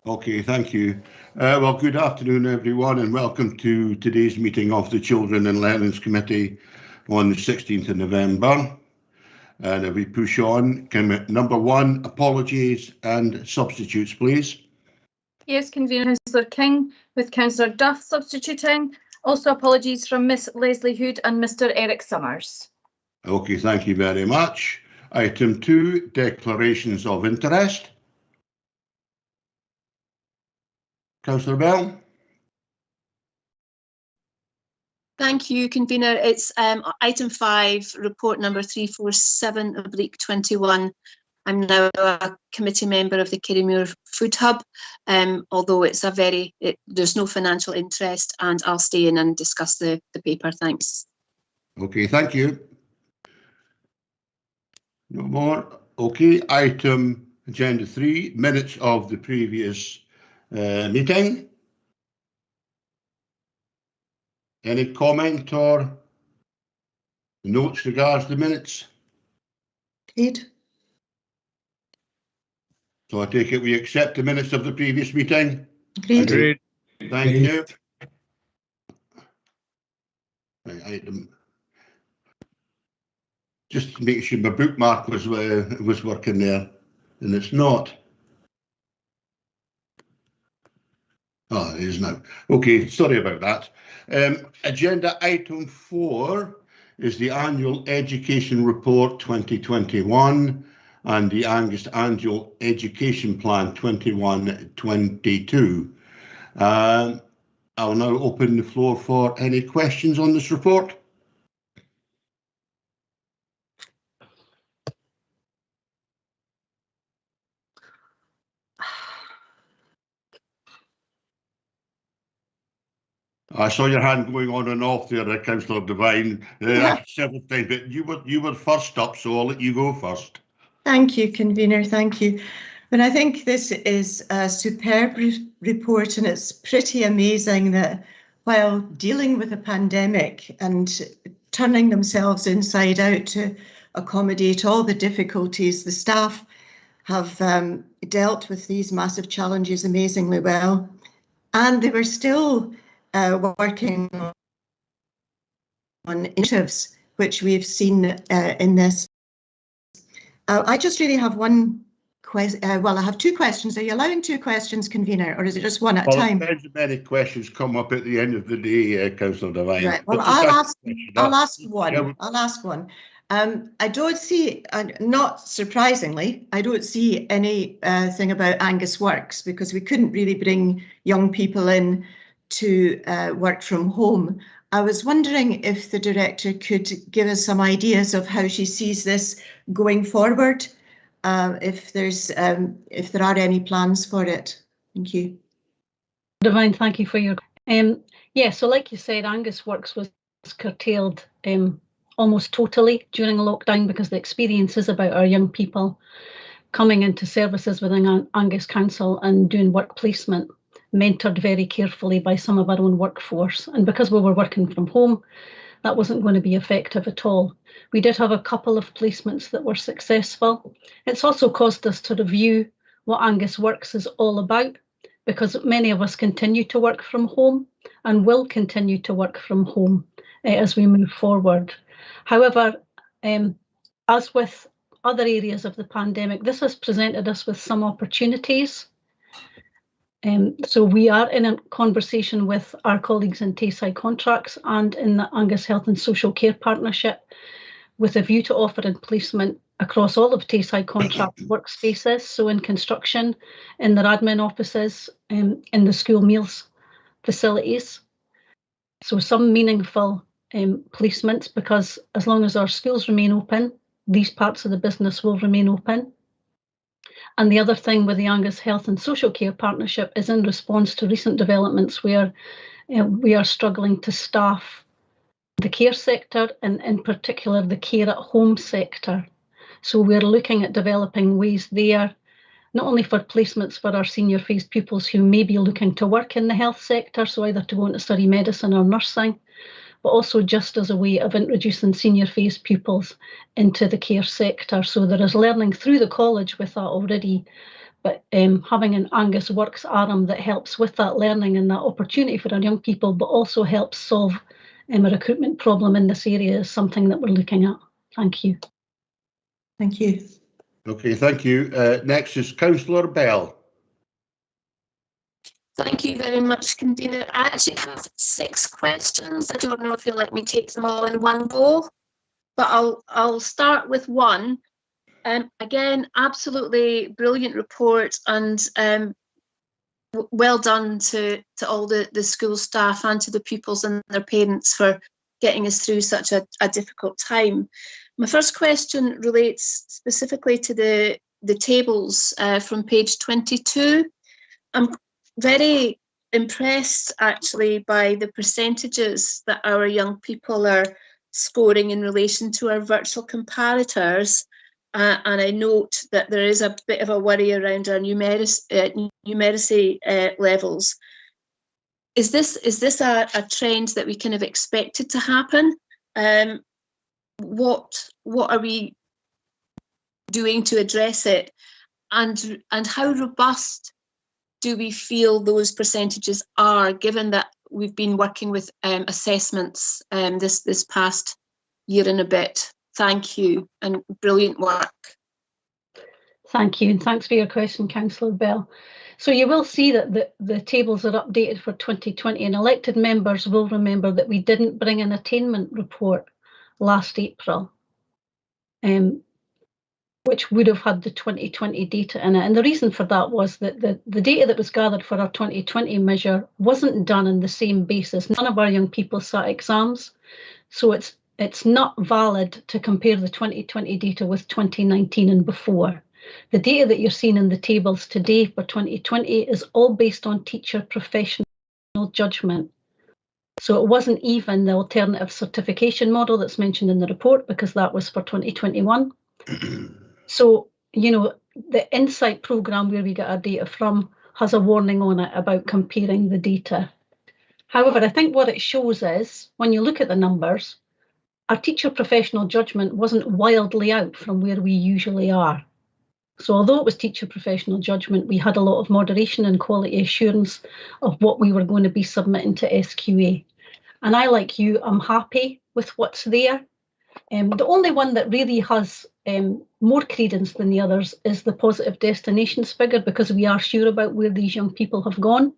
Okay, thank you. Well, good afternoon, everyone, and welcome to today's meeting of the Children and Learnings Committee on the 16th of November. And if we push on, number one, apologies and substitutes, please. Yes, Convener Councillor King, with Councillor Duff substituting. Also apologies from Miss Leslie Hood and Mr Eric Summers. Okay, thank you very much. Item 2, declarations of interest. Councillor Bell. Thank you, Convener. It's item 5, report number 347/21. I'm now a committee member of the Kirriemuir Food Hub, although it's there's no financial interest, and I'll stay in and discuss the paper. Thanks. Okay, thank you. No more. Okay, item agenda 3, minutes of the previous meeting. Any comment or notes regards the minutes? Agreed. So I take it we accept the minutes of the previous meeting? Agreed. Thank you. Right, item. Just to make sure my bookmark was working there, and it's not. Oh, it is now. Okay, sorry about that. Agenda item 4 is the annual education report 2021 and the Angus annual education plan 21-22. I'll now open the floor for any questions on this report. I saw your hand going on and off there, Councillor Devine, several times, but you were first up, so I'll let you go first. Thank you, Convener. Thank you. And I think this is a superb report, and it's pretty amazing that while dealing with a pandemic and turning themselves inside out to accommodate all the difficulties, the staff have dealt with these massive challenges amazingly well. And they were still working on initiatives, which we've seen in this. I just really have one question. Well, I have 2 questions. Are you allowing 2 questions, Convener, or is it just one at a time? Well, many questions come up at the end of the day, Councillor Devine. Right. Well, I'll ask one. Yeah. I'll ask one. I don't see, not surprisingly, I don't see anything about Angus Works, because we couldn't really bring young people in to work from home. I was wondering if the director could give us some ideas of how she sees this going forward, if there are any plans for it. Thank you. Devine, thank you for your. Yeah, so like you said, Angus Works was curtailed almost totally during lockdown, because the experience is about our young people coming into services within Angus Council and doing work placement, mentored very carefully by some of our own workforce. And because we were working from home, that wasn't going to be effective at all. We did have a couple of placements that were successful. It's also caused us to review what Angus Works is all about, because many of us continue to work from home and will continue to work from home as we move forward. However, as with other areas of the pandemic, this has presented us with some opportunities. So we are in a conversation with our colleagues in Tayside Contracts and in the Angus Health and Social Care Partnership, with a view to offering placement across all of Tayside Contract workspaces, so in construction, in their admin offices, in the school meals facilities. So some meaningful placements, because as long as our schools remain open, these parts of the business will remain open. And the other thing with the Angus Health and Social Care Partnership is in response to recent developments where we are struggling to staff the care sector, and in particular the care at home sector. So we're looking at developing ways there, not only for placements for our senior phased pupils who may be looking to work in the health sector, so either to go into study medicine or nursing, but also just as a way of introducing senior phase pupils into the care sector. So there is learning through the college with that already, but having an Angus Works arm that helps with that learning and that opportunity for our young people, but also helps solve a recruitment problem in this area is something that we're looking at. Thank you. Thank you. Okay, thank you. Next is Councillor Bell. Thank you very much, Convener. I actually have 6 questions. I don't know if you'll let me take them all in one go, but I'll start with one. Again, absolutely brilliant report, and well done to all the school staff and to the pupils and their parents for getting us through such a difficult time. My first question relates specifically to the tables from page 22. I'm very impressed actually by the percentages that our young people are scoring in relation to our virtual comparators. And I note that there is a bit of a worry around our numeracy levels. Is this a trend that we kind of expected to happen? What are we doing to address it? And how robust do we feel those percentages are, given that we've been working with assessments this past year and a bit? Thank you, and brilliant work. Thank you, and thanks for your question, Councillor Bell. So you will see that the tables are updated for 2020, and elected members will remember that we didn't bring an attainment report last April, which would have had the 2020 data in it. And the reason for that was that the data that was gathered for our 2020 measure wasn't done on the same basis. None of our young people sat exams, so it's not valid to compare the 2020 data with 2019 and before. The data that you're seeing in the tables today for 2020 is all based on teacher professional judgment. So it wasn't even the alternative certification model that's mentioned in the report, because that was for 2021. So, you know, the Insight programme where we get our data from has a warning on it about comparing the data. However, I think what it shows is, when you look at the numbers, our teacher professional judgment wasn't wildly out from where we usually are. So although it was teacher professional judgment, we had a lot of moderation and quality assurance of what we were going to be submitting to SQA. And I, like you, I'm happy with what's there. The only one that really has more credence than the others is the positive destinations figure, because we are sure about where these young people have gone.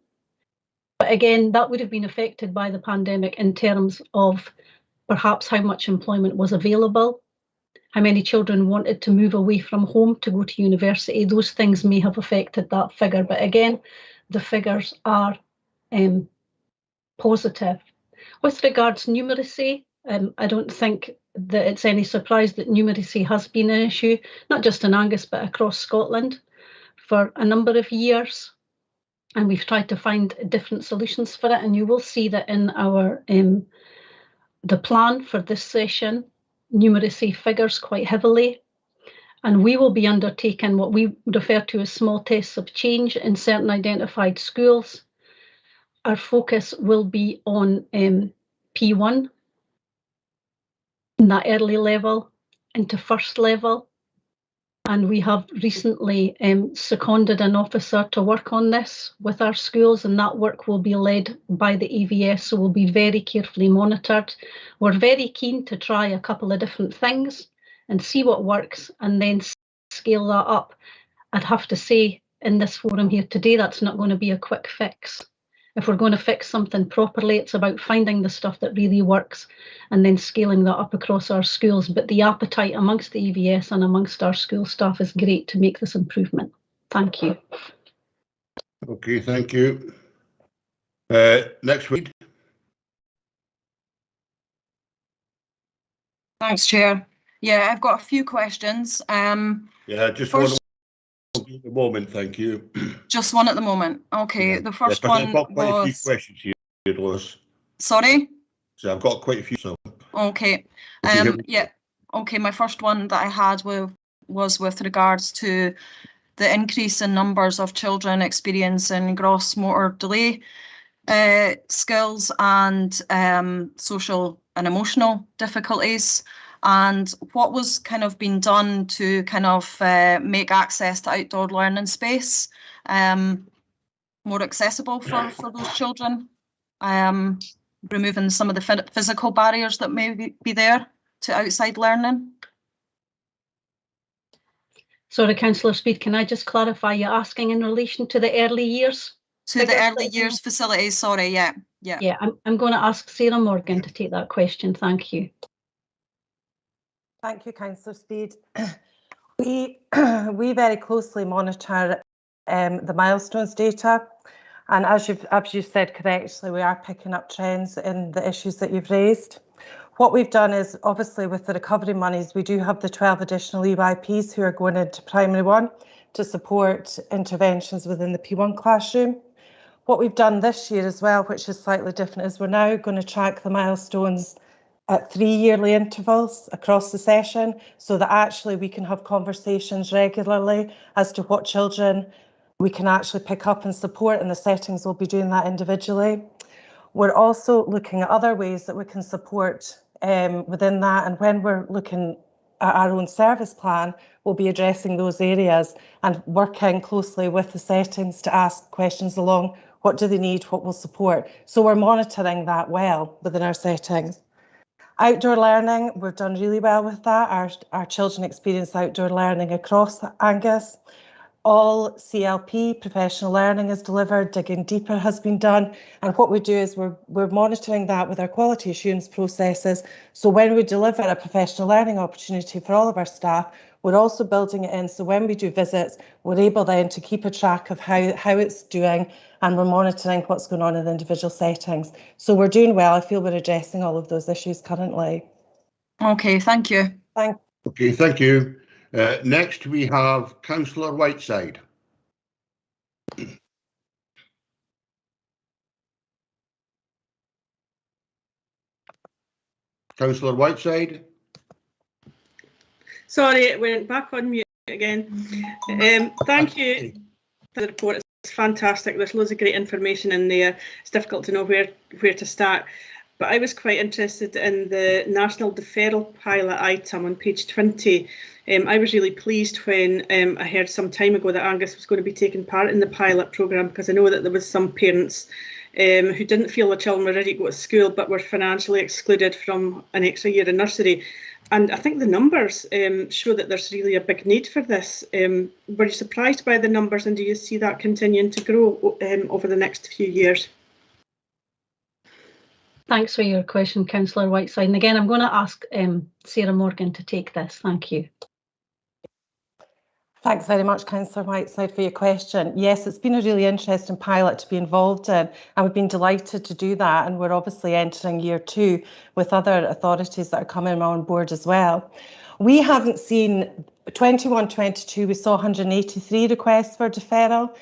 But again, that would have been affected by the pandemic in terms of perhaps how much employment was available, how many children wanted to move away from home to go to university. Those things may have affected that figure. But again, the figures are positive. With regards to numeracy, I don't think that it's any surprise that numeracy has been an issue, not just in Angus, but across Scotland for a number of years. And we've tried to find different solutions for it. And you will see that in our the plan for this session, numeracy figures quite heavily. And we will be undertaking what we refer to as small tests of change in certain identified schools. Our focus will be on P1, in that early level, into first level. And we have recently seconded an officer to work on this with our schools, and that work will be led by the EVS, so will be very carefully monitored. We're very keen to try a couple of different things and see what works, and then scale that up. I'd have to say in this forum here today, that's not going to be a quick fix. If we're going to fix something properly, it's about finding the stuff that really works and then scaling that up across our schools. But the appetite amongst the EVS and amongst our school staff is great to make this improvement. Thank you. Okay, thank you. Next week. Thanks, Chair. Yeah, I've got a few questions. Yeah, just first, one at the moment, thank you. Just one at the moment. Okay, yeah. The first one I've got quite was... a few questions here, Lois. Sorry? So I've got quite a few. So. Okay. Yeah. Okay, my first one that I had was with regards to the increase in numbers of children experiencing gross motor delay. skills and social and emotional difficulties, and what was kind of been done to kind of make access to outdoor learning space more accessible for those children, removing some of the physical barriers that may be there to outside learning. Sorry, Councillor Speed, can I just clarify, you're asking in relation to the early years? To the early years facilities, sorry, yeah. Yeah, I'm going to ask Sarah Morgan to take that question. Thank you. Thank you, Councillor Speed. We very closely monitor the milestones data, and as you've said correctly, we are picking up trends in the issues that you've raised. What we've done is, obviously with the recovery monies, we do have the 12 additional EYPs who are going into primary one to support interventions within the P1 classroom. What we've done this year as well, which is slightly different, is we're now going to track the milestones at 3 yearly intervals across the session, so that actually we can have conversations regularly as to what children we can actually pick up and support, and the settings will be doing that individually. We're also looking at other ways that we can support within that, and when we're looking at our own service plan, we'll be addressing those areas and working closely with the settings to ask questions along what do they need, what will support. So we're monitoring that well within our settings. Outdoor learning, we've done really well with that. Our children experience outdoor learning across Angus. All CLP, professional learning, is delivered, digging deeper has been done, and what we do is we're monitoring that with our quality assurance processes. So when we deliver a professional learning opportunity for all of our staff, we're also building it in, so when we do visits, we're able then to keep a track of how it's doing, and we're monitoring what's going on in the individual settings. So we're doing well. I feel we're addressing all of those issues currently. Okay, thank you. Okay, thank you. Next, we have Councillor Whiteside. Councillor Whiteside. Sorry, it went back on mute again. Thank you for the report. It's fantastic. There's loads of great information in there. It's difficult to know where to start. But I was quite interested in the national deferral pilot item on page 20. I was really pleased when I heard some time ago that Angus was going to be taking part in the pilot programme, because I know that there was some parents who didn't feel their children were ready to go to school but were financially excluded from an extra year in nursery. And I think the numbers show that there's really a big need for this. Were you surprised by the numbers, and do you see that continuing to grow over the next few years? Thanks for your question, Councillor Whiteside. And again, I'm going to ask Sarah Morgan to take this. Thank you. Thanks very much, Councillor Whiteside, for your question. Yes, it's been a really interesting pilot to be involved in, and we've been delighted to do that. And we're obviously entering year 2 with other authorities that are coming on board as well. We haven't seen 21-22, we saw 183 requests for deferral.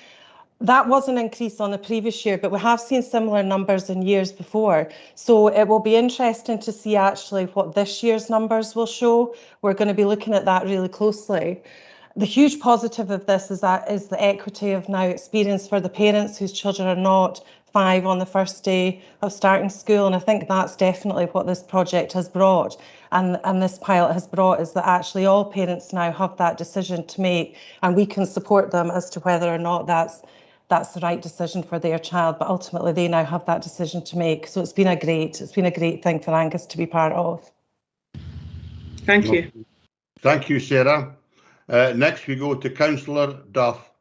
That was an increase on the previous year, but we have seen similar numbers in years before. So it will be interesting to see actually what this year's numbers will show. We're going to be looking at that really closely. The huge positive of this is the equity of now experience for the parents whose children are not 5 on the first day of starting school, and I think that's definitely what this project has brought, and this pilot has brought, is that actually all parents now have that decision to make, and we can support them as to whether or not that's the right decision for their child, but ultimately they now have that decision to make. So it's been a great thing for Angus to be part of. Thank you. Thank you, Sarah. Next we go to Councillor Duff.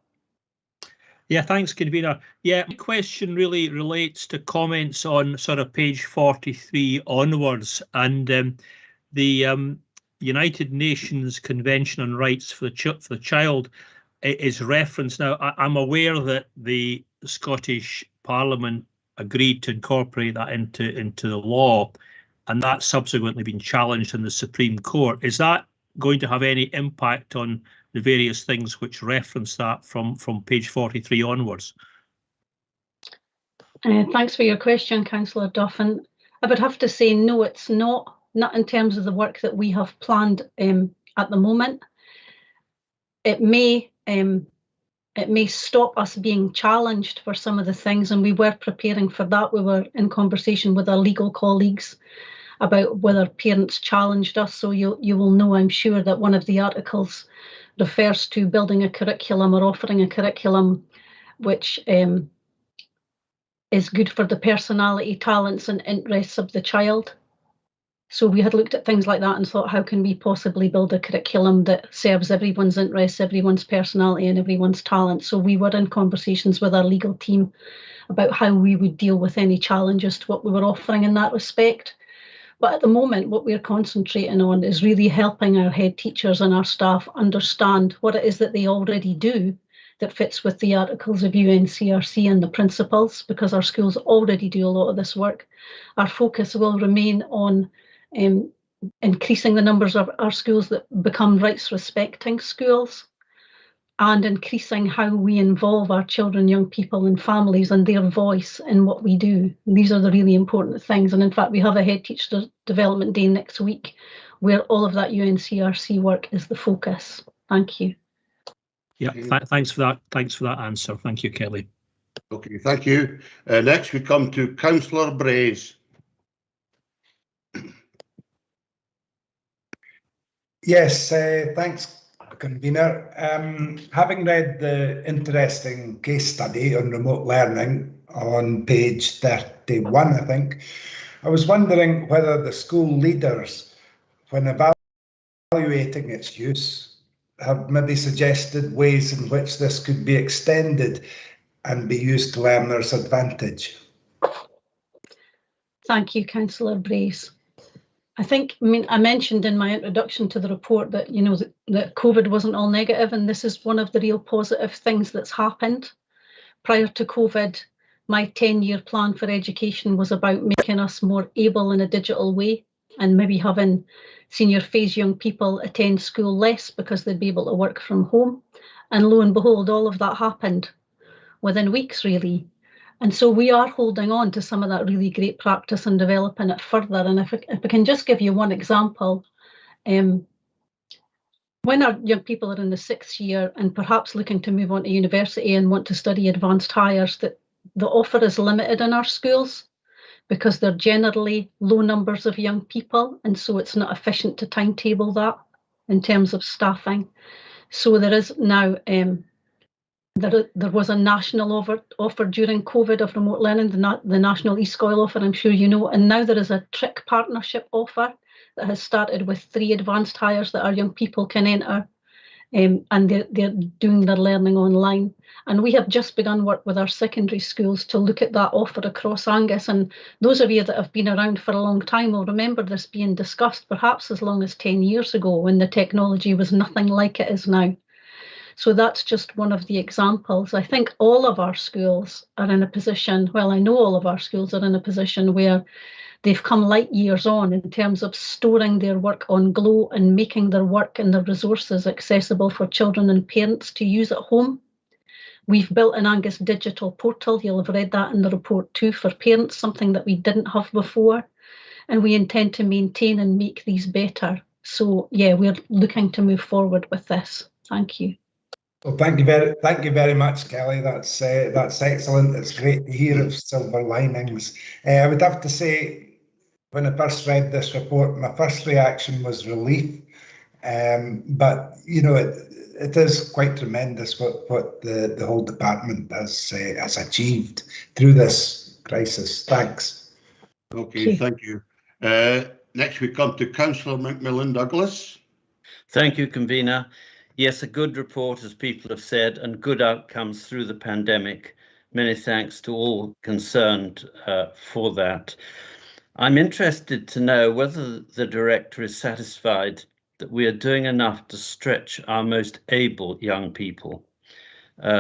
Yeah, thanks, convener. Yeah, my question really relates to comments on sort of page 43 onwards, and the United Nations Convention on Rights for the Child is referenced. Now, I'm aware that the Scottish Parliament agreed to incorporate that into the law, and that's subsequently been challenged in the Supreme Court. Is that going to have any impact on the various things which reference that from page 43 onwards? Thanks for your question, Councillor Duff. And I would have to say no, it's not in terms of the work that we have planned at the moment. It may it may stop us being challenged for some of the things, and we were preparing for that. We were in conversation with our legal colleagues about whether parents challenged us. So you will know, I'm sure, that one of the articles refers to building a curriculum or offering a curriculum which is good for the personality, talents and interests of the child. So we had looked at things like that and thought, how can we possibly build a curriculum that serves everyone's interests, everyone's personality and everyone's talent? So we were in conversations with our legal team about how we would deal with any challenges to what we were offering in that respect. But at the moment, what we're concentrating on is really helping our head teachers and our staff understand what it is that they already do that fits with the articles of UNCRC and the principles, because our schools already do a lot of this work. Our focus will remain on increasing the numbers of our schools that become rights respecting schools, and increasing how we involve our children, young people and families and their voice in what we do. These are the really important things. And in fact, we have a head teacher development day next week where all of that UNCRC work is the focus. Thank you. Yeah, thanks for that. Thanks for that answer. Thank you, Kelly. Okay, thank you. Next we come to Councillor Brays. Yes, thanks, Convener. Having read the interesting case study on remote learning on page 31, I think, I was wondering whether the school leaders, when evaluating its use, have maybe suggested ways in which this could be extended and be used to learners' advantage. Thank you, Councillor Brace. I mentioned in my introduction to the report that, that COVID wasn't all negative, and this is one of the real positive things that's happened. Prior to COVID, my 10-year plan for education was about making us more able in a digital way, and maybe having senior phase young people attend school less because they'd be able to work from home. And lo and behold, all of that happened within weeks, really. And so we are holding on to some of that really great practice and developing it further. And if I can just give you one example, when our young people are in the 6th year and perhaps looking to move on to university and want to study advanced hires, that the offer is limited in our schools because they're generally low numbers of young people. And so it's not efficient to timetable that in terms of staffing. So there is now there was a national offer during COVID of remote learning, the national eSchool offer, I'm sure you know, and now there is a TRIC partnership offer that has started with 3 advanced hires that our young people can enter, and they're doing their learning online. And we have just begun work with our secondary schools to look at that offer across Angus, and those of you that have been around for a long time will remember this being discussed perhaps as long as 10 years ago when the technology was nothing like it is now. So that's just one of the examples. I think all of our schools are in a position, well, I know all of our schools are in a position where they've come light years on in terms of storing their work on Glow and making their work and their resources accessible for children and parents to use at home. We've built an Angus digital portal, you'll have read that in the report too, for parents, something that we didn't have before. And we intend to maintain and make these better. So yeah, we're looking to move forward with this. Thank you. Well, thank you very much, Kelly. That's excellent. It's great to hear of silver linings. I would have to say, when I first read this report, my first reaction was relief. But it is quite tremendous what the whole department has achieved through this crisis. Thanks. Okay, thank you. Next we come to Councillor Macmillan Douglas. Thank you, Convener. Yes, a good report, as people have said, and good outcomes through the pandemic. Many thanks to all concerned for that. I'm interested to know whether the Director is satisfied that we are doing enough to stretch our most able young people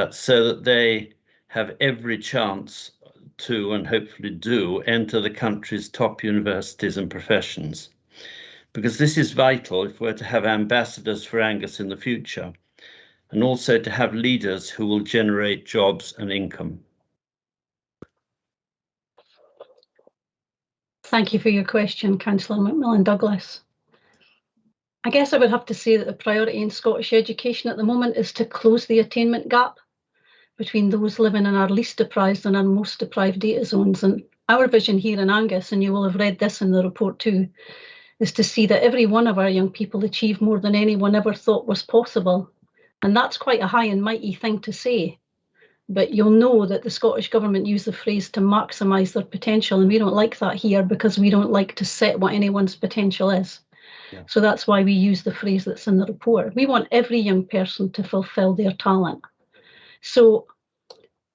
so that they have every chance to, and hopefully do, enter the country's top universities and professions. Because this is vital if we're to have ambassadors for Angus in the future, and also to have leaders who will generate jobs and income. Thank you for your question, Councillor Macmillan Douglas. I guess I would have to say that the priority in Scottish education at the moment is to close the attainment gap. between those living in our least deprived and our most deprived data zones. And our vision here in Angus, and you will have read this in the report too, is to see that every one of our young people achieve more than anyone ever thought was possible. And that's quite a high and mighty thing to say. But you'll know that the Scottish Government use the phrase to maximise their potential, and we don't like that here because we don't like to set what anyone's potential is. Yeah. So that's why we use the phrase that's in the report. We want every young person to fulfil their talent. So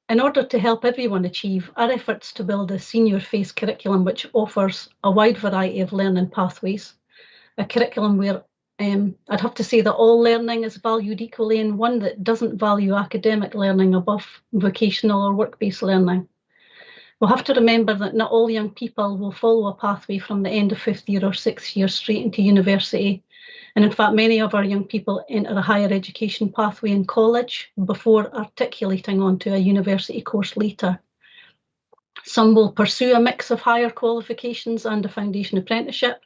in order to help everyone achieve, our efforts to build a senior phase curriculum which offers a wide variety of learning pathways, a curriculum where I'd have to say that all learning is valued equally, and one that doesn't value academic learning above vocational or work-based learning. We'll have to remember that not all young people will follow a pathway from the end of 5th year or 6th year straight into university. And in fact, many of our young people enter a higher education pathway in college before articulating onto a university course later. Some will pursue a mix of higher qualifications and a foundation apprenticeship.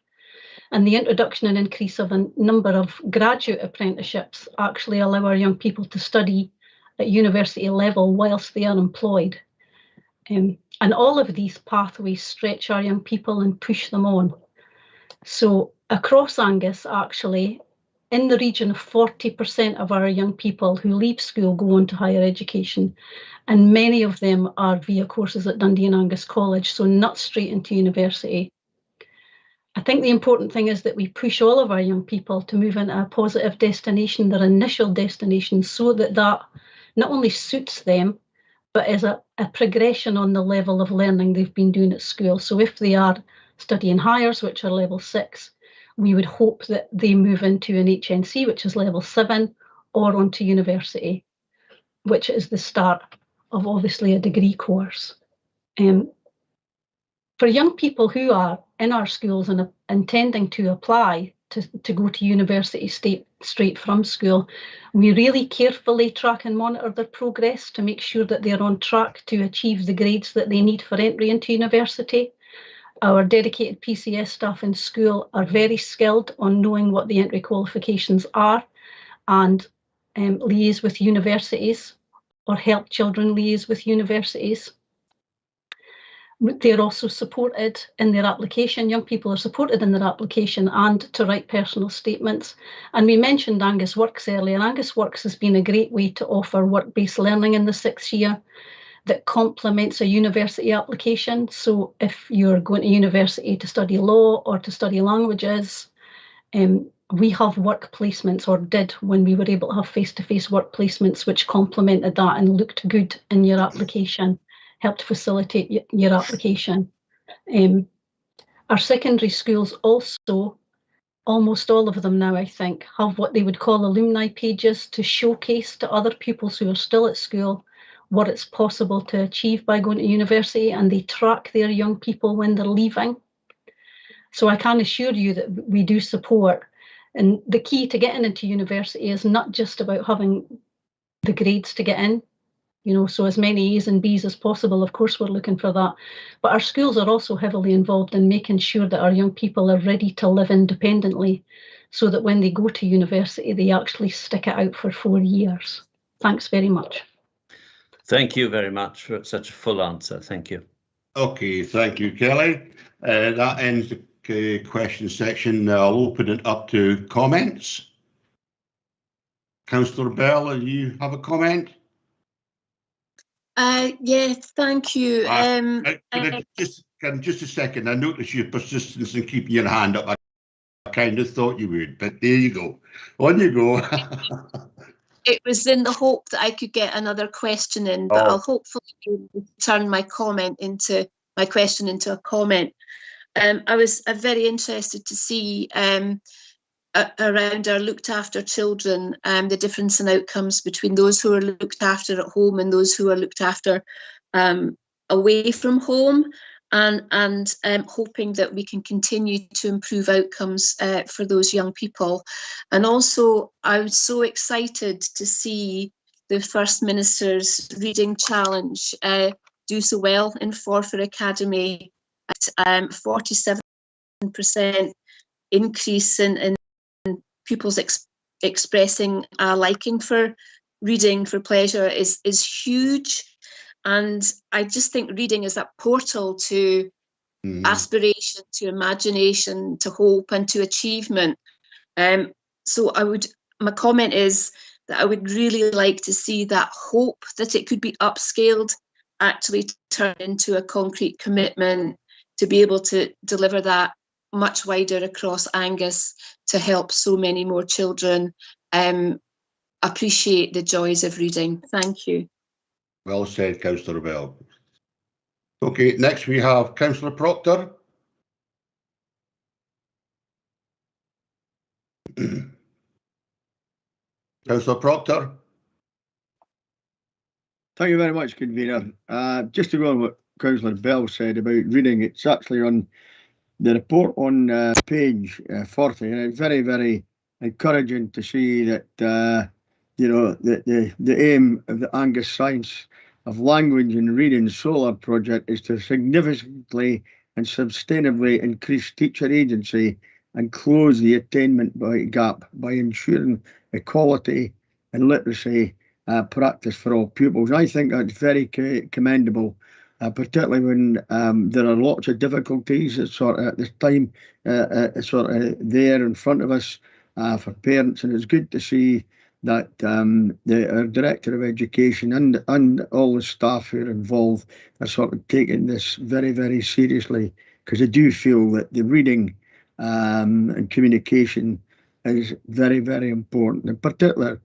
And the introduction and increase of a number of graduate apprenticeships actually allow our young people to study at university level whilst they are employed. And all of these pathways stretch our young people and push them on. So across Angus, actually, in the region of 40% of our young people who leave school go on to higher education, and many of them are via courses at Dundee and Angus College, so not straight into university. I think the important thing is that we push all of our young people to move into a positive destination, their initial destination, so that that not only suits them, but is a progression on the level of learning they've been doing at school. So if they are studying Highers, which are level 6, we would hope that they move into an HNC, which is level 7, or onto university, which is the start of obviously a degree course. For young people who are in our schools and intending to apply to go to university straight from school, we really carefully track and monitor their progress to make sure that they're on track to achieve the grades that they need for entry into university. Our dedicated PCS staff in school are very skilled on knowing what the entry qualifications are and liaise with universities or help children liaise with universities. They're also supported in their application. Young people are supported in their application and to write personal statements. And we mentioned Angus Works earlier. Angus Works has been a great way to offer work-based learning in the 6th year that complements a university application. So if you're going to university to study law or to study languages, we have work placements, or did when we were able to have face-to-face work placements, which complemented that and looked good in your application. Helped facilitate your application. Our secondary schools also, almost all of them now, I think, have what they would call alumni pages to showcase to other pupils who are still at school what it's possible to achieve by going to university, and they track their young people when they're leaving. So I can assure you that we do support. And the key to getting into university is not just about having the grades to get in, so as many A's and B's as possible. Of course, we're looking for that. But our schools are also heavily involved in making sure that our young people are ready to live independently so that when they go to university, they actually stick it out for 4 years. Thanks very much. Thank you very much for such a full answer. Thank you. Okay, thank you, Kelly. That ends the question section. I'll open it up to comments. Councillor Bell, you have a comment? Yes, thank you. Just a second. I noticed your persistence in keeping your hand up. I kind of thought you would, but there you go. On you go. It was in the hope that I could get another question in, but I'll hopefully turn my question into a comment. I was very interested to see around our looked after children, the difference in outcomes between those who are looked after at home and those who are looked after away from home, and hoping that we can continue to improve outcomes for those young people. And also, I was so excited to see the First Minister's reading challenge do so well in Forfar Academy at 47% increase in pupils expressing a liking for reading for pleasure is huge. And I just think reading is that portal to aspiration, to imagination, to hope and to achievement. So my comment is that I would really like to see that hope that it could be upscaled actually turn into a concrete commitment to be able to deliver that much wider across Angus to help so many more children appreciate the joys of reading. Thank you. Well said, Councillor Bell. Okay, next we have Councillor Proctor. Councillor Proctor. Thank you very much, Convener. Just to go on what Councillor Bell said about reading, it's actually on the report on page 40, and it's very, very encouraging to see that you know, the aim of the Angus Science of Language and Reading Solar project is to significantly and sustainably increase teacher agency and close the attainment gap by ensuring equality and literacy practice for all pupils. I think that's very commendable, particularly when there are lots of difficulties that sort of at this time sort of there in front of us for parents, and it's good to see that our Director of Education and all the staff who are involved are sort of taking this very, very seriously, because I do feel that the reading and communication is very, very important, in particular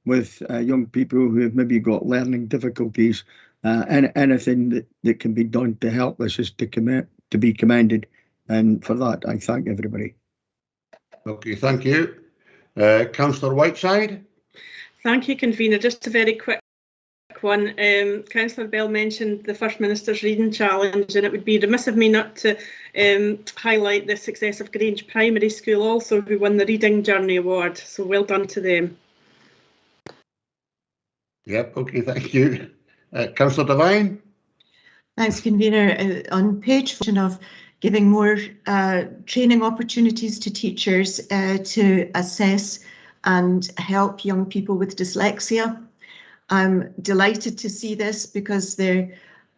with young people who have maybe got learning difficulties. And anything that can be done to help us is to be commended, and for that I thank everybody. Okay, thank you. Councillor Whiteside. Thank you, Convener. Just a very quick one. Councillor Bell mentioned the First Minister's Reading Challenge, and it would be remiss of me not to highlight the success of Grange Primary School also, who won the Reading Journey Award. So well done to them. Yep, okay, thank you. Councillor Devine. Thanks, Convener. On page of giving more training opportunities to teachers to assess and help young people with dyslexia. I'm delighted to see this because they're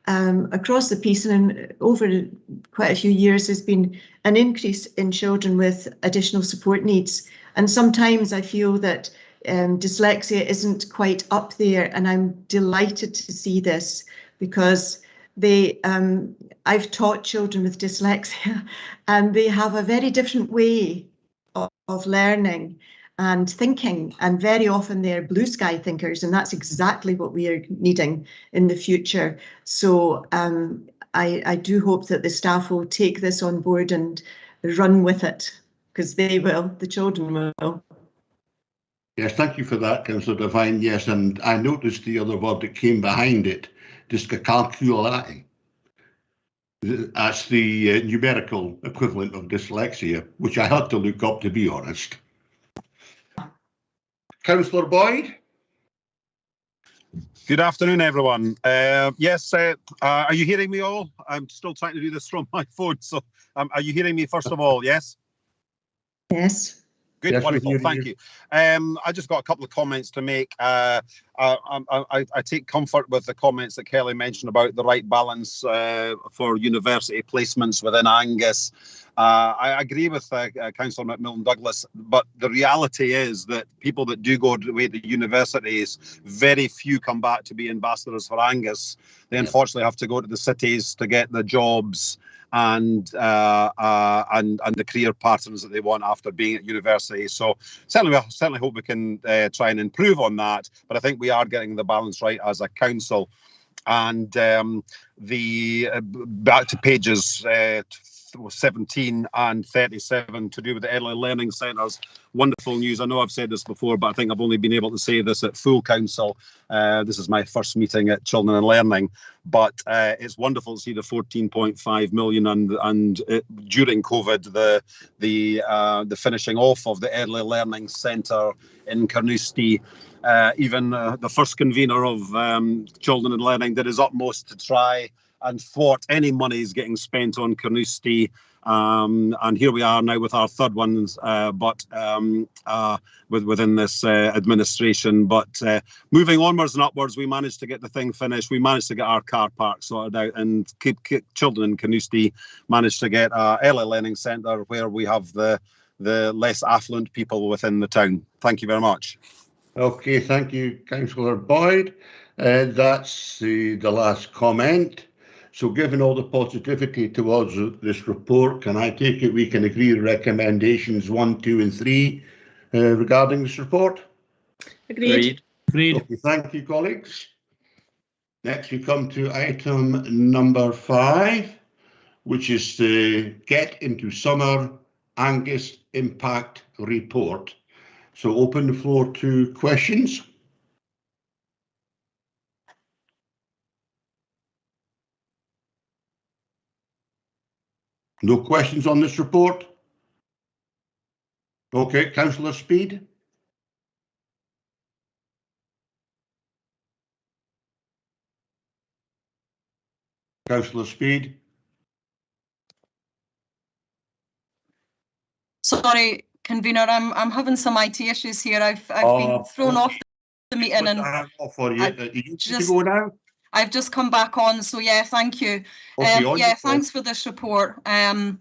across the piece and over quite a few years there's been an increase in children with additional support needs, and sometimes I feel that dyslexia isn't quite up there, and I'm delighted to see this because I've taught children with dyslexia and they have a very different way of learning and thinking, and very often they're blue sky thinkers, and that's exactly what we are needing in the future. So I do hope that the staff will take this on board and run with it, because they will, the children will. Yes, thank you for that, Councillor Devine. Yes, and I noticed the other word that came behind it, dyscalculia. That's the numerical equivalent of dyslexia, which I had to look up, to be honest. Councillor Boyd. Good afternoon, everyone. Yes, are you hearing me all? I'm still trying to do this from my phone. So are you hearing me first of all? Yes? Yes. Good, yes, wonderful, thank you. I just got a couple of comments to make. I take comfort with the comments that Kelly mentioned about the right balance for university placements within Angus. I agree with Councillor McMillan-Douglas, but the reality is that people that do go away to universities, very few come back to be ambassadors for Angus. They unfortunately have to go to the cities to get the jobs and the career patterns that they want after being at university. So certainly hope we can try and improve on that. But I think we are getting the balance right as a council. And back to pages 17 and 37 to do with the early learning centres. Wonderful news. I know I've said this before, but I think I've only been able to say this at full council. This is my first meeting at Children and Learning, but it's wonderful to see the 14.5 million and during COVID the finishing off of the early learning centre in Carnoustie. Even the first convener of Children and Learning did his utmost to try and thwart any monies getting spent on Carnoustie And here we are now with our third ones, but within this administration. But moving onwards and upwards, we managed to get the thing finished. We managed to get our car park sorted out, and children in Carnoustie managed to get an early learning centre where we have the less affluent people within the town. Thank you very much. Okay, thank you, Councillor Boyd. That's the last comment. So given all the positivity towards this report, can I take it we can agree recommendations 1, 2 and 3 regarding this report? Agreed. Agreed. Okay, thank you, colleagues. Next we come to item number 5, which is the Get Into Summer Angus Impact Report. So open the floor to questions. No questions on this report? Okay, Councillor Speed. Councillor Speed. Sorry, convener, I'm having some IT issues here. I've been thrown off the meeting, and I've just come back on. So yeah, thank you. Yeah, thanks for this report. I'm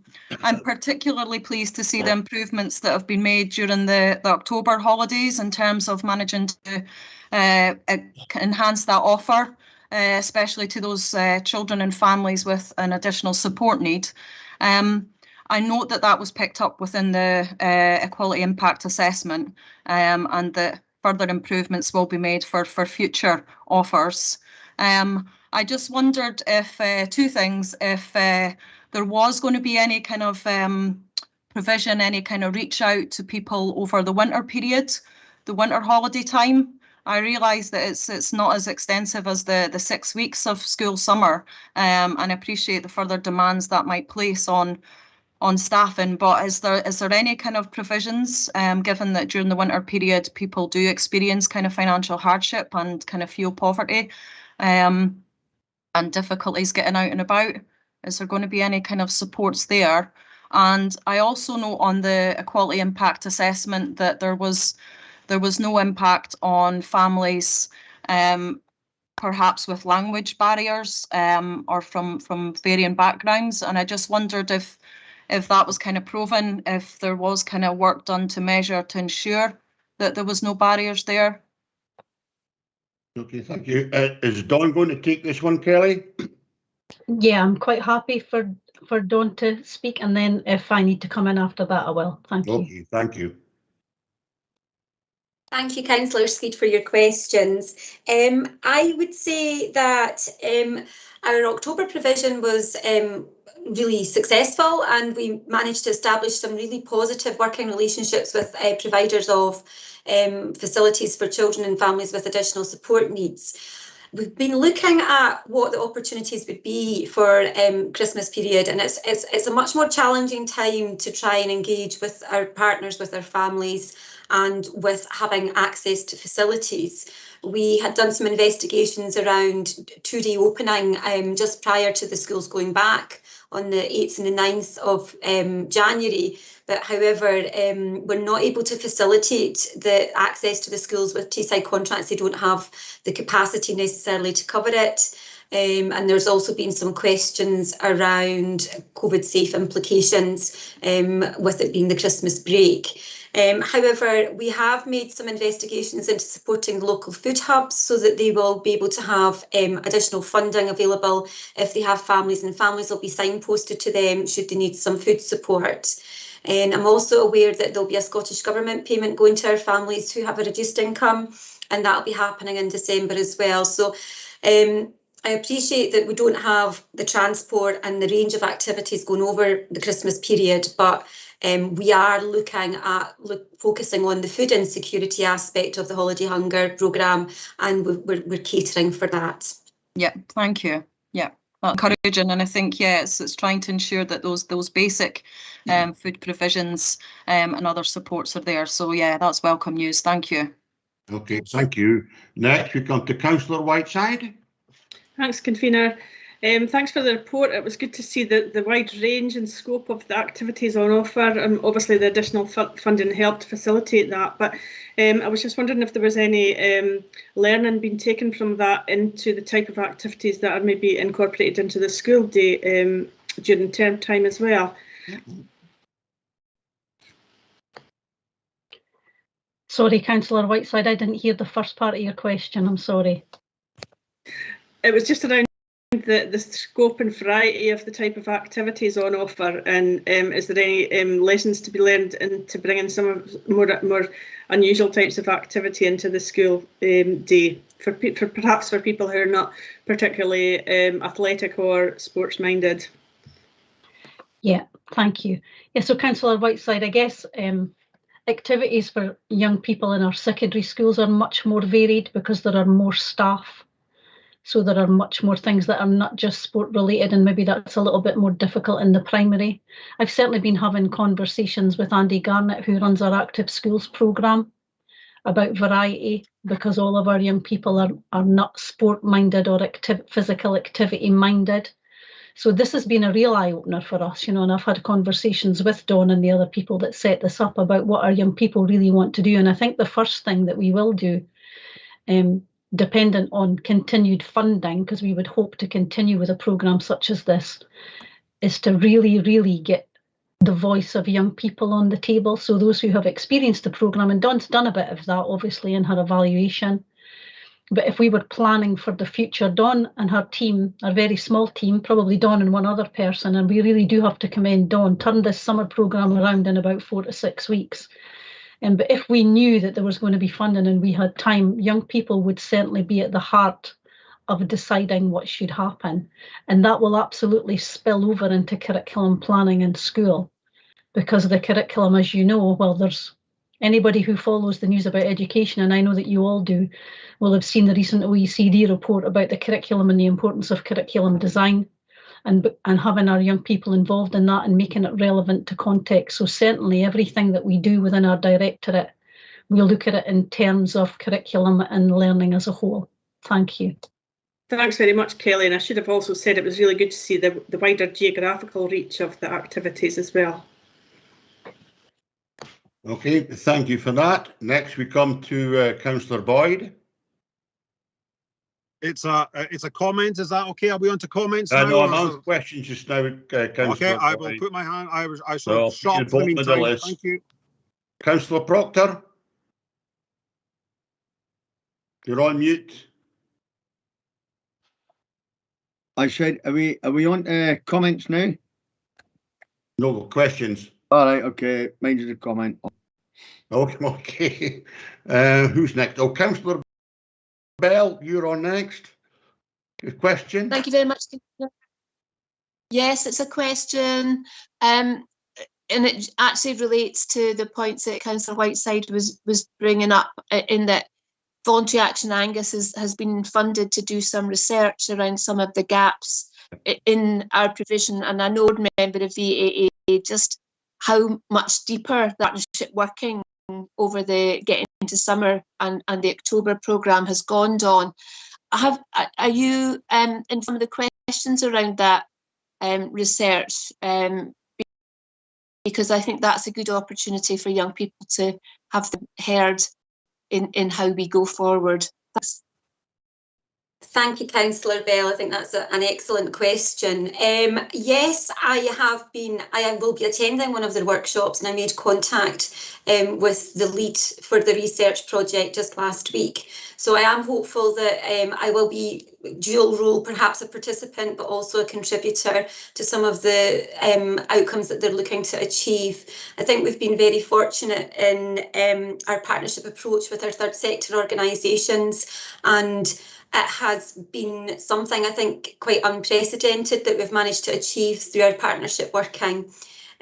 particularly pleased to see the improvements that have been made during the October holidays in terms of managing to enhance that offer, especially to those children and families with an additional support need. I note that was picked up within the Equality Impact Assessment, and that further improvements will be made for future offers. I just wondered if two things, if there was going to be any kind of provision, any kind of reach out to people over the winter period, the winter holiday time. I realise that it's not as extensive as the 6 weeks of school summer, and I appreciate the further demands that might place on staffing, but is there any kind of provisions, given that during the winter period people do experience kind of financial hardship and kind of feel poverty, and difficulties getting out and about? Is there going to be any kind of supports there? And I also note on the Equality Impact Assessment that there was no impact on families, perhaps with language barriers, or from varying backgrounds. And I just wondered if that was kind of proven, if there was kind of work done to measure to ensure that there was no barriers there. Okay, thank you. Is Dawn going to take this one, Kelly? Yeah, I'm quite happy for Dawn to speak, and then if I need to come in after that, I will. Thank you. Okay, thank you. Thank you, Councillor Speed, for your questions. I would say that our October provision was really successful, and we managed to establish some really positive working relationships with providers of facilities for children and families with additional support needs. We've been looking at what the opportunities would be for Christmas period, and it's a much more challenging time to try and engage with our partners, with our families, and with having access to facilities. We had done some investigations around 2-day opening just prior to the schools going back on the 8th and the 9th of January. But however, we're not able to facilitate the access to the schools with Teesside contracts. They don't have the capacity necessarily to cover it. And there's also been some questions around COVID safe implications with it being the Christmas break. However, we have made some investigations into supporting local food hubs so that they will be able to have additional funding available if they have families, and families will be signposted to them should they need some food support. And I'm also aware that there'll be a Scottish Government payment going to our families who have a reduced income, and that'll be happening in December as well. So I appreciate that we don't have the transport and the range of activities going over the Christmas period, but we are looking at focusing on the food insecurity aspect of the holiday hunger programme, and we're catering for that. Yeah, thank you. Yeah, encouraging, and I think it's trying to ensure that those basic food provisions and other supports are there. So yeah, that's welcome news. Thank you. Okay, thank you. Next we come to Councillor Whiteside. Thanks, convener. Thanks for the report. It was good to see the wide range and scope of the activities on offer, and obviously the additional funding helped facilitate that. But I was just wondering if there was any learning being taken from that into the type of activities that are maybe incorporated into the school day during term time as well. Sorry, Councillor Whiteside, I didn't hear the first part of your question. I'm sorry. It was just around the scope and variety of the type of activities on offer, and is there any lessons to be learned into bringing some more unusual types of activity into the school day for perhaps for people who are not particularly athletic or sports minded? Yeah, thank you. Yeah, so Councillor Whiteside, I guess activities for young people in our secondary schools are much more varied because there are more staff. So there are much more things that are not just sport related, and maybe that's a little bit more difficult in the primary. I've certainly been having conversations with Andy Garnett, who runs our Active Schools programme, about variety, because all of our young people are not sport minded or physical activity minded. So this has been a real eye opener for us, you know, and I've had conversations with Dawn and the other people that set this up about what our young people really want to do. And I think the first thing that we will do, dependent on continued funding, because we would hope to continue with a programme such as this, is to really, really get the voice of young people on the table. So those who have experienced the programme, and Dawn's done a bit of that, obviously, in her evaluation. But if we were planning for the future, Dawn and her team, a very small team, probably Dawn and one other person, and we really do have to commend Dawn, turned this summer programme around in about 4 to 6 weeks. But if we knew that there was going to be funding and we had time, young people would certainly be at the heart of deciding what should happen. And that will absolutely spill over into curriculum planning in school, because the curriculum, as you know, well, there's anybody who follows the news about education, and I know that you all do, will have seen the recent OECD report about the curriculum and the importance of curriculum design. And having our young people involved in that and making it relevant to context. So certainly everything that we do within our directorate, we'll look at it in terms of curriculum and learning as a whole. Thank you. Thanks very much, Kelly. And I should have also said it was really good to see the wider geographical reach of the activities as well. Okay, thank you for that. Next we come to Councillor Boyd. It's a comment. Is that okay? Are we on to comments now? No, I'm on questions just now, Councillor. Okay, I will put my hand. I shall shut up for the meantime. Thank you. Councillor Proctor, you're on mute. I said, are we on comments now? No questions. All right. Okay. Mine is a comment. Okay. Who's next? Oh, Councillor Bell, you're on next. Good question. Thank you very much. Yes, it's a question, and it actually relates to the points that Councillor Whiteside was bringing up, in that Voluntary Action Angus has been funded to do some research around some of the gaps in our provision, and I know, member of VAA, just how much deeper that partnership working over the getting into summer and the October programme has gone on. Are you in some of the questions around that research? Because I think that's a good opportunity for young people to have them heard in how we go forward. Thanks. Thank you, Councillor Bell. I think that's an excellent question. Yes, I will be attending one of the workshops, and I made contact with the lead for the research project just last week. So I am hopeful that I will be dual role, perhaps a participant, but also a contributor to some of the outcomes that they're looking to achieve. I think we've been very fortunate in our partnership approach with our third sector organisations, and it has been something I think quite unprecedented that we've managed to achieve through our partnership working.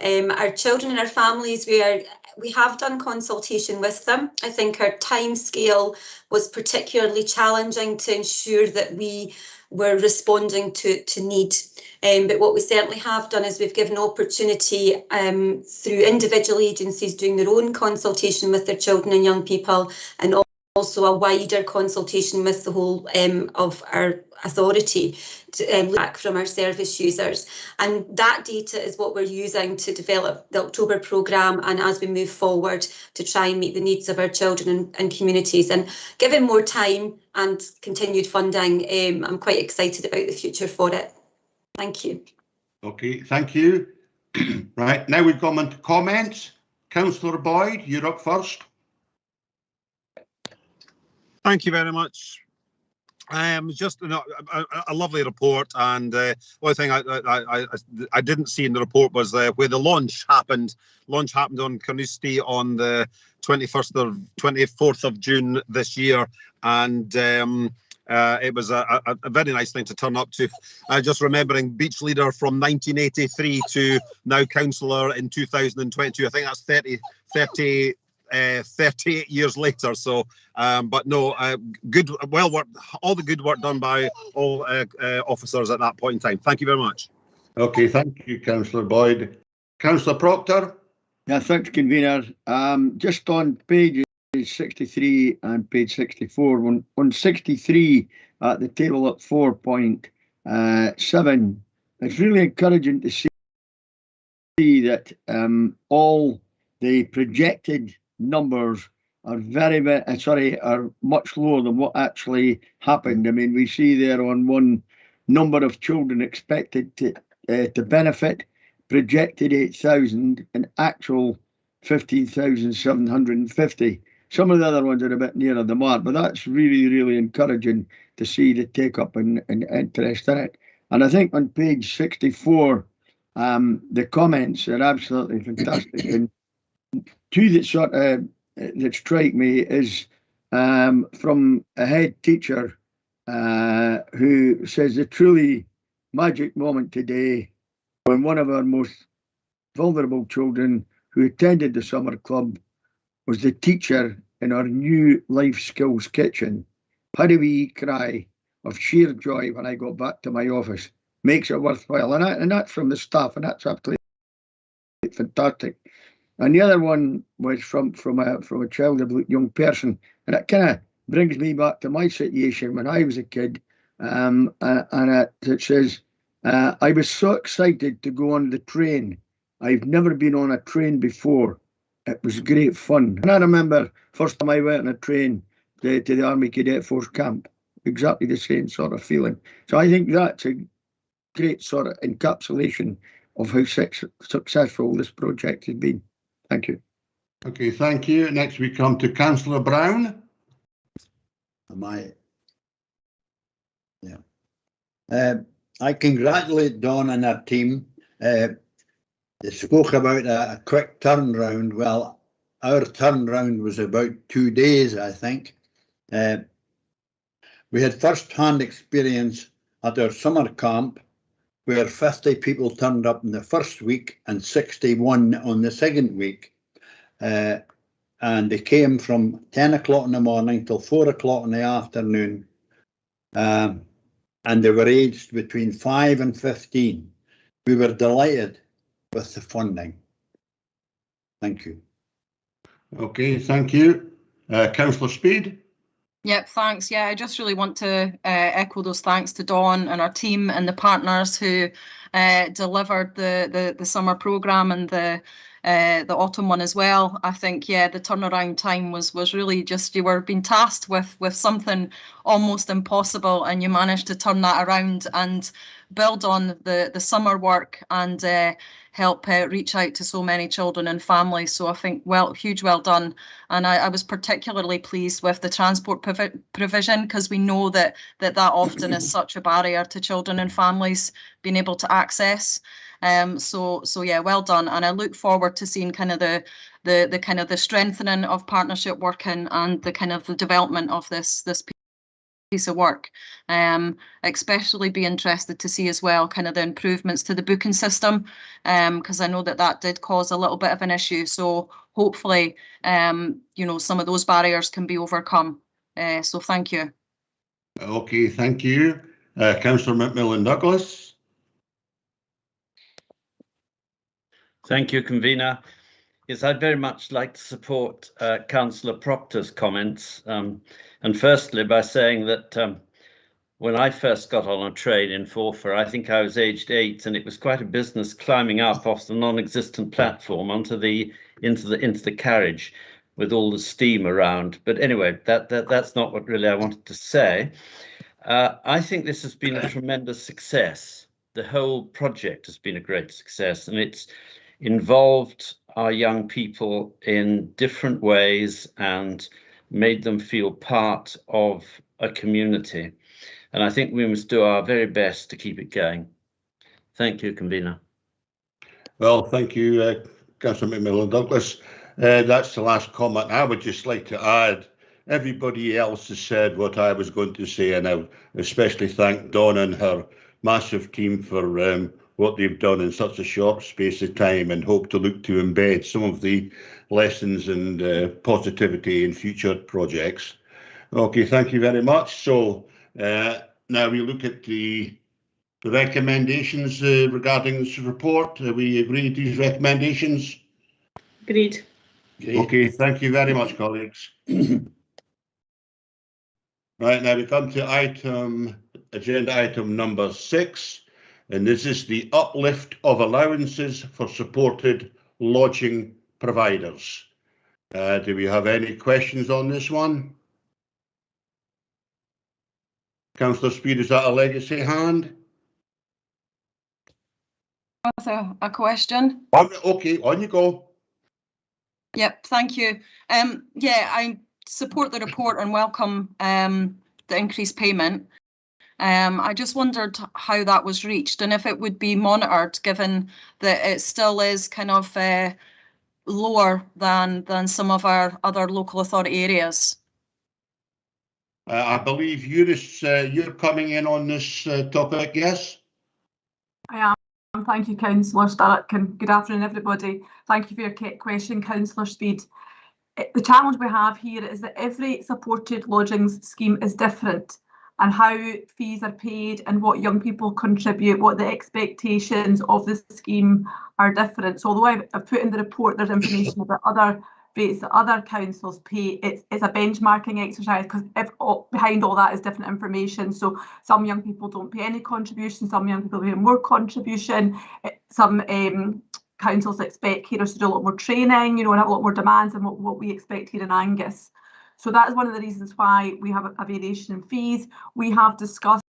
Our children and our families, we have done consultation with them. I think our time scale was particularly challenging to ensure that we were responding to need. But what we certainly have done is we've given opportunity through individual agencies doing their own consultation with their children and young people, and also a wider consultation with the whole of our authority back from our service users, and that data is what we're using to develop the October programme, and as we move forward to try and meet the needs of our children and communities. And given more time and continued funding, I'm quite excited about the future for it. Thank you. Okay, thank you. Right, now we come into comments. Councillor Boyd, you're up first. Thank you very much. Just a lovely report, and one thing I didn't see in the report was where the launch happened. Launch happened on Carnoustie on the 24th of June this year, and it was a very nice thing to turn up to. Just remembering beach leader from 1983 to now councillor in 2022. I think that's 38 years later. So, but no, good, well work, all the good work done by all officers at that point in time. Thank you very much. Okay, thank you, Councillor Boyd. Councillor Proctor. Yeah, thanks, convener. Just on pages 63 and page 64, on 63 at the table at 4.7, it's really encouraging to see that all the projected numbers are are much lower than what actually happened. I mean, we see there on one number of children expected to benefit, projected 8,000 and actual 15,750. Some of the other ones are a bit nearer the mark, but that's really, really encouraging to see the take up and interest in it. And I think on page 64, the comments are absolutely fantastic. And two that sort of that strike me is from a head teacher who says the truly magic moment today when one of our most vulnerable children who attended the summer club was the teacher in our new life skills kitchen. How do we cry of sheer joy when I got back to my office? Makes it worthwhile, and that's from the staff, and that's absolutely fantastic. And the other one was from a child, a young person, and it kind of brings me back to my situation when I was a kid. And it says, I was so excited to go on the train. I've never been on a train before. It was great fun. And I remember first time I went on a train to the Army Cadet Force camp, exactly the same sort of feeling. So I think that's a great sort of encapsulation of how successful this project has been. Thank you. Okay, thank you. Next we come to Councillor Brown. I congratulate Dawn and her team. They spoke about a quick turnaround. Well, our turnaround was about 2 days, I think. We had first-hand experience at our summer camp where 50 people turned up in the first week and 61 on the second week. And they came from 10 o'clock in the morning till 4 o'clock in the afternoon. And they were aged between 5 and 15. We were delighted with the funding. Thank you. Okay, thank you. Councillor Speed. Yep, thanks. Yeah, I just really want to echo those thanks to Dawn and our team and the partners who delivered the summer programme and the autumn one as well. I think, yeah, the turnaround time was really just, you were being tasked with something almost impossible, and you managed to turn that around and build on the summer work and help reach out to so many children and families. So I think, huge well done. And I was particularly pleased with the transport provision, because we know that often is such a barrier to children and families being able to access. So yeah, well done. And I look forward to seeing kind of the kind of the strengthening of partnership working and the kind of the development of this piece of work. Especially be interested to see as well kind of the improvements to the booking system, because I know that did cause a little bit of an issue. So hopefully, you know, some of those barriers can be overcome. So thank you. Okay, thank you. Councillor McMillan Douglas. Thank you, convener. Yes, I'd very much like to support Councillor Proctor's comments, and firstly by saying that when I first got on a train in Forfar, I think I was aged 8, and it was quite a business climbing up off the non-existent platform onto into the carriage with all the steam around. But anyway, that's not what really I wanted to say. I think this has been a tremendous success. The whole project has been a great success, and it's involved our young people in different ways and made them feel part of a community. And I think we must do our very best to keep it going. Thank you, Convener. Well, thank you, Councillor McMillan-Douglas. That's the last comment. I would just like to add, everybody else has said what I was going to say, and I especially thank Dawn and her massive team for what they've done in such a short space of time, and hope to look to embed some of the lessons and positivity in future projects. Okay, thank you very much. So now we look at the recommendations regarding this report. We agree to these recommendations? Agreed. Okay, thank you very much, colleagues. Right, now we come to agenda item number 6, and this is the uplift of allowances for supported lodging providers. Do we have any questions on this one? Councillor Speed, is that a legacy hand? With a question. Okay, on you go. Yep, thank you. Yeah, I support the report and welcome the increased payment. I just wondered how that was reached and if it would be monitored, given that it still is kind of lower than some of our other local authority areas. I believe you're coming in on this topic, yes? I am. Thank you, Councillor Starrick, and good afternoon, everybody. Thank you for your question, Councillor Speed. The challenge we have here is that every supported lodgings scheme is different, and how fees are paid and what young people contribute, what the expectations of the scheme are different. So although I've put in the report there's information about other rates that other councils pay, it's a benchmarking exercise, because behind all that is different information. So some young people don't pay any contribution, some young people pay more contribution, some councils expect carers to do a lot more training, and have a lot more demands than what we expect here in Angus. So that is one of the reasons why we have a variation in fees. We have discussed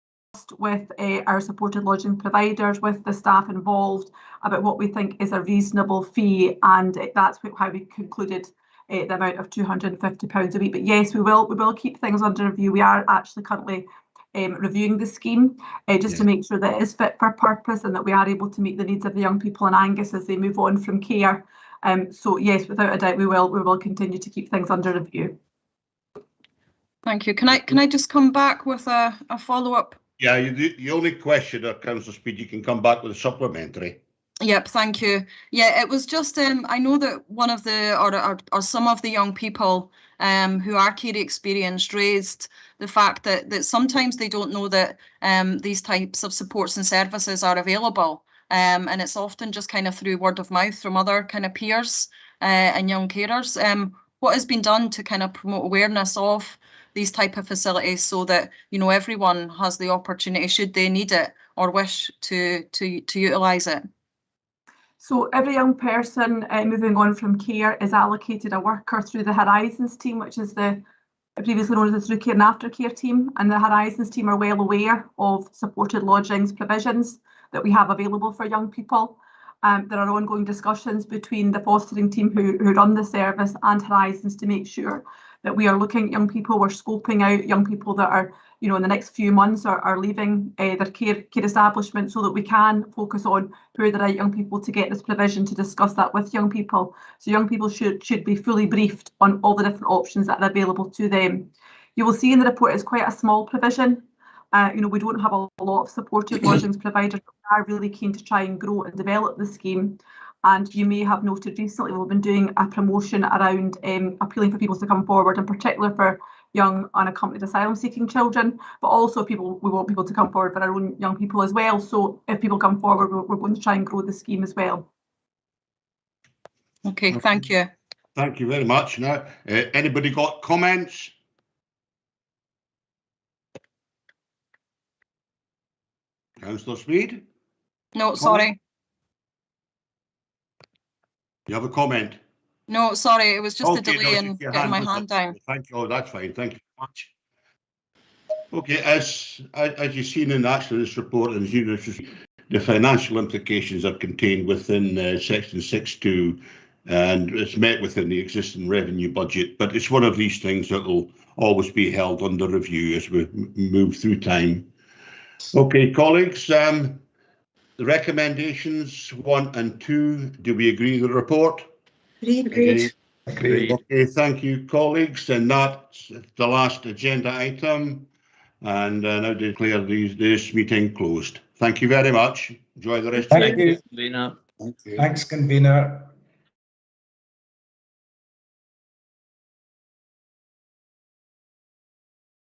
with our supported lodging providers, with the staff involved, about what we think is a reasonable fee, and that's how we concluded the amount of £250 a week. But yes, we will keep things under review. We are actually currently reviewing the scheme just to make sure that it is fit for purpose and that we are able to meet the needs of the young people in Angus as they move on from care. So yes, without a doubt, we will continue to keep things under review. Thank you. Can I just come back with a follow-up? Yeah, the only question, Councillor Speed, you can come back with a supplementary. Yep, thank you. Yeah, it was just I know that one of the or some of the young people who are care experienced raised the fact that sometimes they don't know that these types of supports and services are available, and it's often just kind of through word of mouth from other kind of peers and young carers. What has been done to kind of promote awareness of these type of facilities so that everyone has the opportunity, should they need it or wish to utilise it? So every young person moving on from care is allocated a worker through the Horizons team, which is the previously known as the Through Care and Aftercare team, and the Horizons team are well aware of supported lodgings provisions that we have available for young people. There are ongoing discussions between the fostering team who run the service and Horizons to make sure that we are looking at young people, we're scoping out young people that are, in the next few months are leaving their care establishment, so that we can focus on who are the right young people to get this provision, to discuss that with young people. So young people should be fully briefed on all the different options that are available to them. You will see in the report it's quite a small provision. We don't have a lot of supported lodgings providers, but we are really keen to try and grow and develop the scheme. And you may have noted recently we've been doing a promotion around appealing for people to come forward, in particular for young unaccompanied asylum seeking children, but also we want people to come forward for our own young people as well. So if people come forward, we're going to try and grow the scheme as well. Okay, thank you. Thank you very much. Now, anybody got comments? Councillor Speed? No, sorry. You have a comment? No, sorry, it was just a Okay, delay no, in your getting my was hand up. down. Thank you. Oh, that's fine. Thank you very much. Okay, as you've seen in actually this report, and you know, the financial implications are contained within section 6.2, and it's met within the existing revenue budget. But it's one of these things that will always be held under review as we move through time. Okay, colleagues, the recommendations 1 and 2. Do we agree with the report? Agreed. Agreed. Okay, thank you, colleagues, and that's the last agenda item. And now declare this meeting closed. Thank you very much. Enjoy the rest of your Thank you. Convener. Thanks, convener.